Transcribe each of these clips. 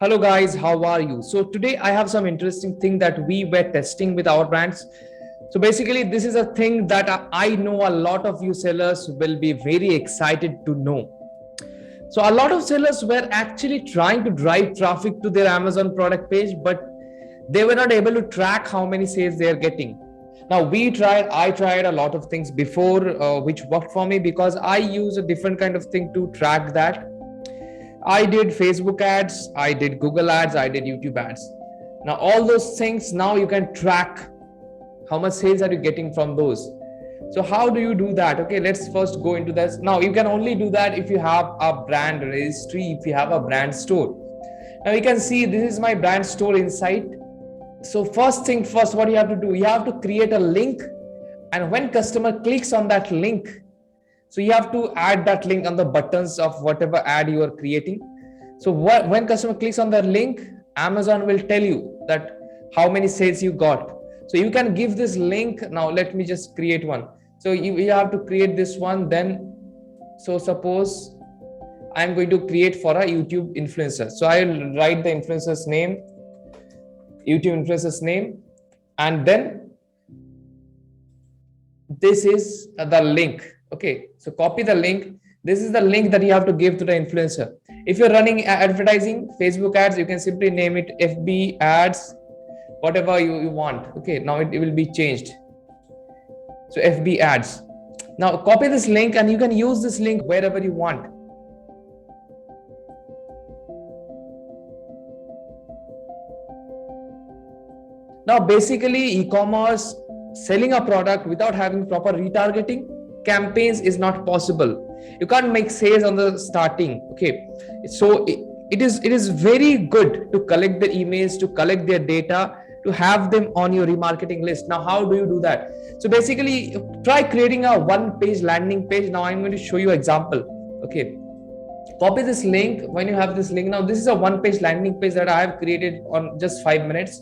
Hello guys, how are you? So today I have some interesting thing that we were testing with our brands. So basically this is a thing that I know a lot of you sellers will be very excited to know. So a lot of sellers were actually trying to drive traffic to their Amazon product page, but they were not able to track how many sales they are getting. Now I tried a lot of things before which worked for me because I use a different kind of thing to track that. I did Facebook ads, I did Google ads, I did YouTube ads. Now all those things, now you can track how much sales are you getting from those. So how do you do that? Okay, let's first go into this. Now you can only do that if you have a brand registry, if you have a brand store. Now you can see this is my brand store inside. So first thing first, what you have to do, you have to create a link, and when customer clicks on that link, so you have to add that link on the buttons of whatever ad you are creating. So when customer clicks on the link, Amazon will tell you that how many sales you got. So you can give this link. Now let me just create one. So you have to create this one. Then, so suppose I'm going to create for a YouTube influencer. So I'll write the influencer's name, YouTube influencer's name, and then this is the link. Okay, so copy the link. This is the link that you have to give to the influencer. If you're running advertising, Facebook ads, you can simply name it FB ads, whatever you want. Okay, now it will be changed. So FB ads. Now copy this link and you can use this link wherever you want. Now basically e-commerce, selling a product without having proper retargeting campaigns is not possible. You can't make sales on the starting. Okay, so it is very good to collect the emails, to collect their data, to have them on your remarketing list. Now how do you do that? So basically try creating a one-page landing page. Now I'm going to show you example. Okay, copy this link. When you have this link, now this is a one-page landing page that I have created on just 5 minutes.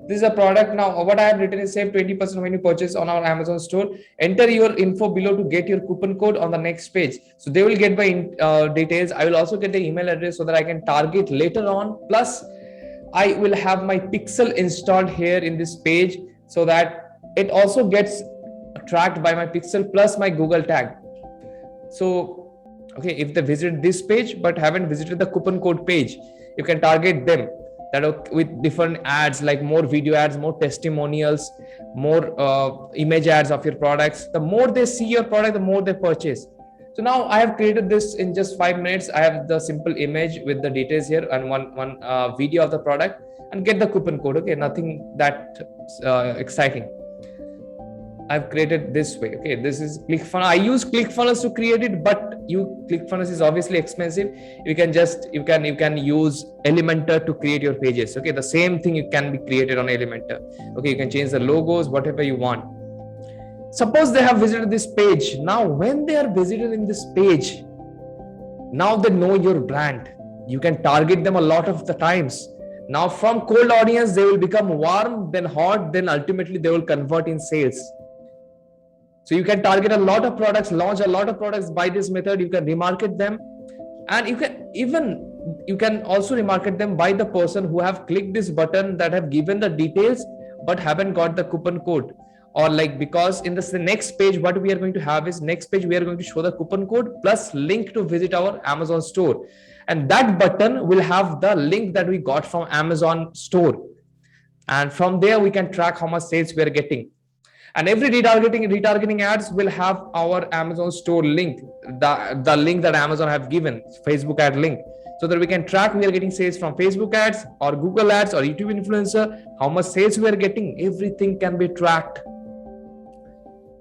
This is a product. Now what I have written is save 20% when you purchase on our Amazon store. Enter your info below to get your coupon code on the next page. So they will get my details. I will also get the email address so that I can target later on. Plus I will have my pixel installed here in this page so that it also gets tracked by my pixel plus my Google tag. So okay, if they visited this page but haven't visited the coupon code page, you can target them that with different ads, like more video ads, more testimonials, more image ads of your products. The more they see your product, the more they purchase. So now I have created this in just 5 minutes. I have the simple image with the details here and one video of the product, and get the coupon code. Okay, nothing that exciting. I've created this way. Okay, this is ClickFunnels. I use ClickFunnels to create it, but ClickFunnels is obviously expensive. You can use Elementor to create your pages. Okay, the same thing you can be created on Elementor. Okay, you can change the logos, whatever you want. Suppose they have visited this page. Now when they are visited in this page, now they know your brand. You can target them a lot of the times. Now from cold audience, they will become warm, then hot, then ultimately they will convert in sales. So you can target a lot of products, launch a lot of products by this method. You can remarket them, and you can also remarket them by the person who have clicked this button, that have given the details but haven't got the coupon code. Or like, because in the next page, what we are going to have is, next page we are going to show the coupon code plus link to visit our Amazon store, and that button will have the link that we got from Amazon store, and from there we can track how much sales we are getting. And every retargeting ads will have our Amazon store link, the link that Amazon have given, Facebook ad link, so that we can track we are getting sales from Facebook ads or Google ads or YouTube influencer, how much sales we are getting. Everything can be tracked.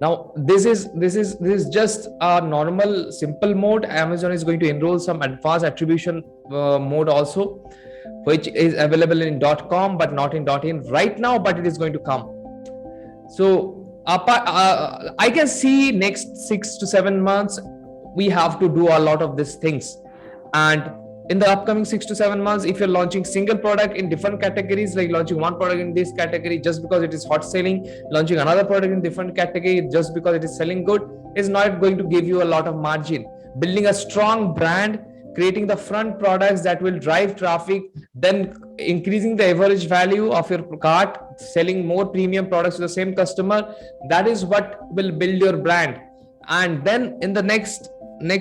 Now this is just a normal simple mode. Amazon is going to enroll some advanced attribution mode also, which is available in .com but not in .in right now, but it is going to come. So I can see next 6 to 7 months we have to do a lot of these things. And in the upcoming 6 to 7 months, if you're launching single product in different categories, like launching one product in this category just because it is hot selling, launching another product in different category just because it is selling good, is not going to give you a lot of margin. Building a strong brand, creating the front products that will drive traffic, then increasing the average value of your cart, selling more premium products to the same customer. That is what will build your brand. And then in the next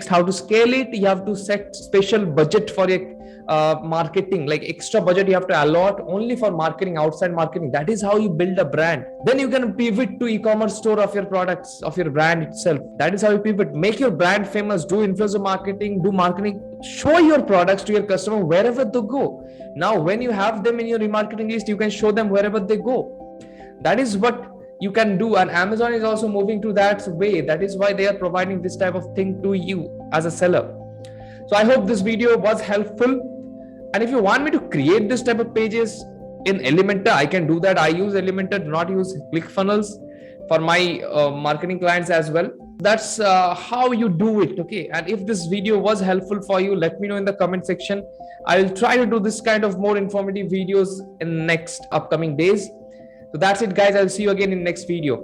how to scale it, you have to set special budget for your marketing, like extra budget you have to allot only for marketing, outside marketing. That is how you build a brand. Then you can pivot to e-commerce store of your products, of your brand itself. That is how you pivot. Make your brand famous, do influencer marketing, do marketing, show your products to your customer wherever they go. Now when you have them in your remarketing list, you can show them wherever they go. That is what you can do. And Amazon is also moving to that way. That is why they are providing this type of thing to you as a seller. So I hope this video was helpful. And if you want me to create this type of pages in Elementor, I can do that. I use Elementor, do not use ClickFunnels for my marketing clients as well. That's how you do it. Okay. And if this video was helpful for you, let me know in the comment section. I will try to do this kind of more informative videos in next upcoming days. So that's it, guys. I'll see you again in next video.